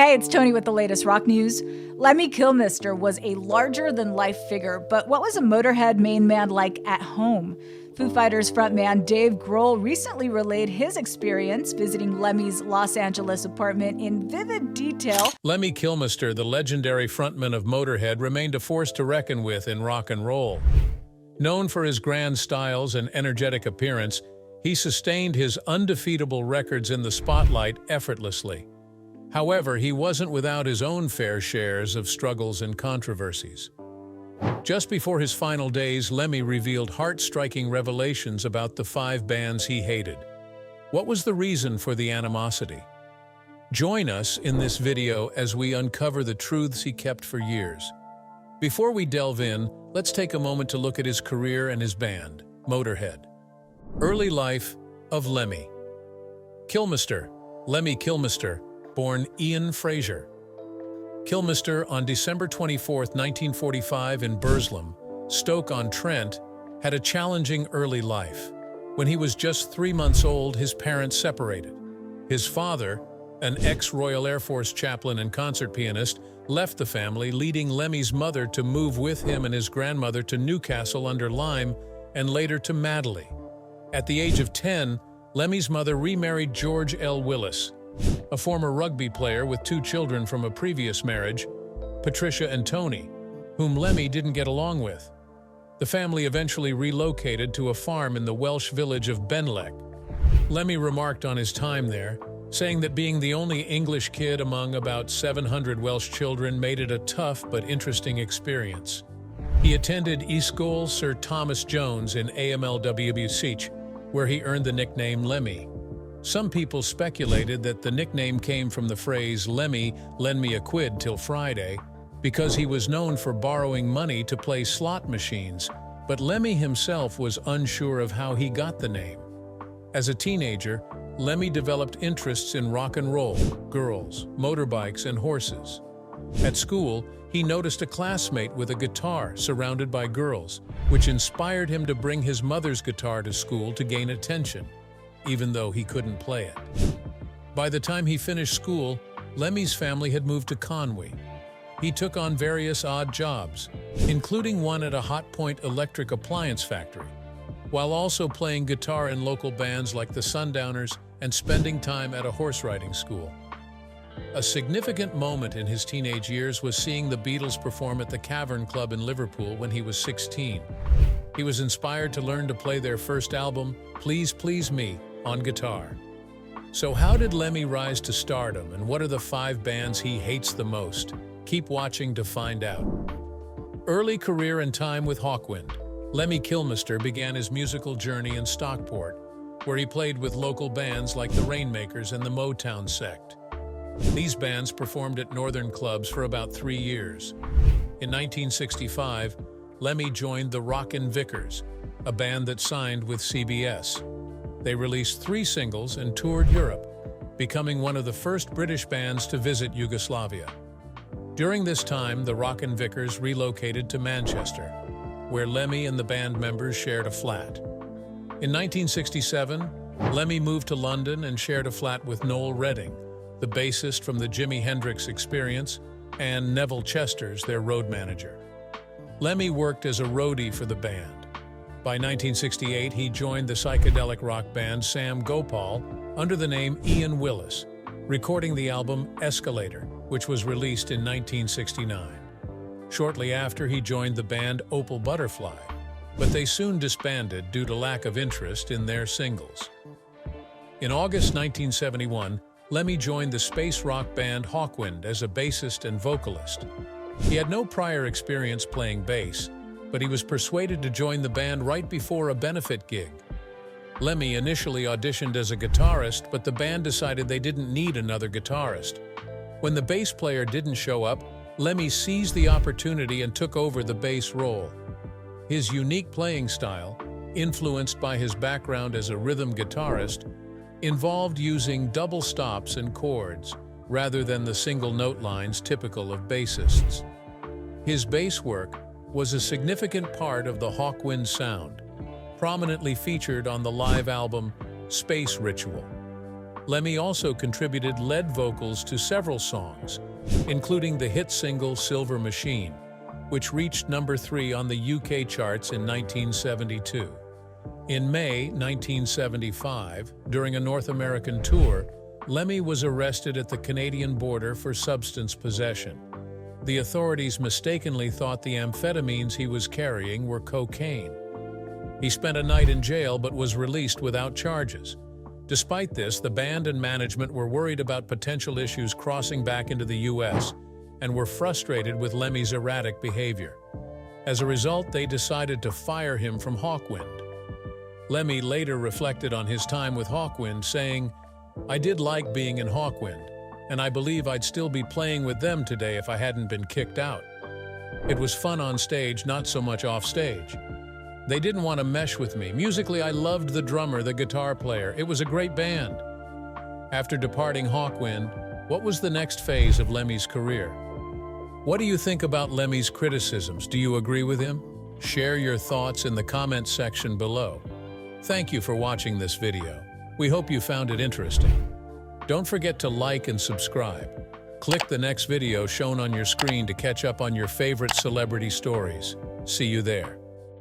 Hey, it's Tony with the latest rock news. Lemmy Kilmister was a larger-than-life figure, but what was a Motorhead main man like at home? Foo Fighters frontman Dave Grohl recently relayed his experience visiting Lemmy's Los Angeles apartment in vivid detail. Lemmy Kilmister, the legendary frontman of Motorhead, remained a force to reckon with in rock and roll. Known for his grand styles and energetic appearance, he sustained his undefeatable records in the spotlight effortlessly. However, he wasn't without his own fair shares of struggles and controversies. Just before his final days, Lemmy revealed heart-striking revelations about the 5 bands he hated. What was the reason for the animosity? Join us in this video as we uncover the truths he kept for years. Before we delve in, let's take a moment to look at his career and his band, Motorhead. Early life of Lemmy Kilmister. Lemmy Kilmister, born Ian Fraser Kilmister on December 24, 1945 in Burslem, Stoke-on-Trent, had a challenging early life. When he was just 3 months old, his parents separated. His father, an ex-Royal Air Force chaplain and concert pianist, left the family, leading Lemmy's mother to move with him and his grandmother to Newcastle-under-Lyme and later to Madeley. At the age of 10, Lemmy's mother remarried George L. Willis, a former rugby player with 2 children from a previous marriage, Patricia and Tony, whom Lemmy didn't get along with. The family eventually relocated to a farm in the Welsh village of Benlec. Lemmy remarked on his time there, saying that being the only English kid among about 700 Welsh children made it a tough but interesting experience. He attended Ysgol Sir Thomas Jones in AMLWC, where he earned the nickname Lemmy. Some people speculated that the nickname came from the phrase "Lemmy, lend me a quid till Friday," because he was known for borrowing money to play slot machines, but Lemmy himself was unsure of how he got the name. As a teenager, Lemmy developed interests in rock and roll, girls, motorbikes, and horses. At school, he noticed a classmate with a guitar surrounded by girls, which inspired him to bring his mother's guitar to school to gain attention, even though he couldn't play it. By the time he finished school, Lemmy's family had moved to Conwy. He took on various odd jobs, including one at a Hot Point electric appliance factory, while also playing guitar in local bands like the Sundowners and spending time at a horse riding school. A significant moment in his teenage years was seeing the Beatles perform at the Cavern Club in Liverpool when he was 16. He was inspired to learn to play their first album, Please Please Me, on guitar. So how did Lemmy rise to stardom, and what are the 5 bands he hates the most? Keep watching to find out. Early career and time with Hawkwind. Lemmy Kilmister began his musical journey in Stockport, where he played with local bands like the Rainmakers and the Motown Sect. These bands performed at northern clubs for about 3 years. In 1965, Lemmy joined the Rockin' Vickers, a band that signed with CBS. They released 3 singles and toured Europe, becoming one of the first British bands to visit Yugoslavia. During this time, the Rockin' Vickers relocated to Manchester, where Lemmy and the band members shared a flat. In 1967, Lemmy moved to London and shared a flat with Noel Redding, the bassist from the Jimi Hendrix Experience, and Neville Chesters, their road manager. Lemmy worked as a roadie for the band. By 1968, he joined the psychedelic rock band Sam Gopal under the name Ian Willis, recording the album Escalator, which was released in 1969. Shortly after, he joined the band Opal Butterfly, but they soon disbanded due to lack of interest in their singles. In August 1971, Lemmy joined the space rock band Hawkwind as a bassist and vocalist. He had no prior experience playing bass, but he was persuaded to join the band right before a benefit gig. Lemmy initially auditioned as a guitarist, but the band decided they didn't need another guitarist. When the bass player didn't show up, Lemmy seized the opportunity and took over the bass role. His unique playing style, influenced by his background as a rhythm guitarist, involved using double stops and chords, rather than the single note lines typical of bassists. His bass work was a significant part of the Hawkwind sound, prominently featured on the live album Space Ritual. Lemmy also contributed lead vocals to several songs, including the hit single Silver Machine, which reached number 3 on the UK charts in 1972. In May 1975, during a North American tour, Lemmy was arrested at the Canadian border for substance possession. The authorities mistakenly thought the amphetamines he was carrying were cocaine. He spent a night in jail but was released without charges. Despite this, the band and management were worried about potential issues crossing back into the U.S. and were frustrated with Lemmy's erratic behavior. As a result, they decided to fire him from Hawkwind. Lemmy later reflected on his time with Hawkwind, saying, "I did like being in Hawkwind, and I believe I'd still be playing with them today if I hadn't been kicked out. It was fun on stage, not so much off stage. They didn't want to mesh with me. Musically, I loved the drummer, the guitar player. It was a great band." After departing Hawkwind, what was the next phase of Lemmy's career? What do you think about Lemmy's criticisms? Do you agree with him? Share your thoughts in the comments section below. Thank you for watching this video. We hope you found it interesting. Don't forget to like and subscribe. Click the next video shown on your screen to catch up on your favorite celebrity stories. See you there.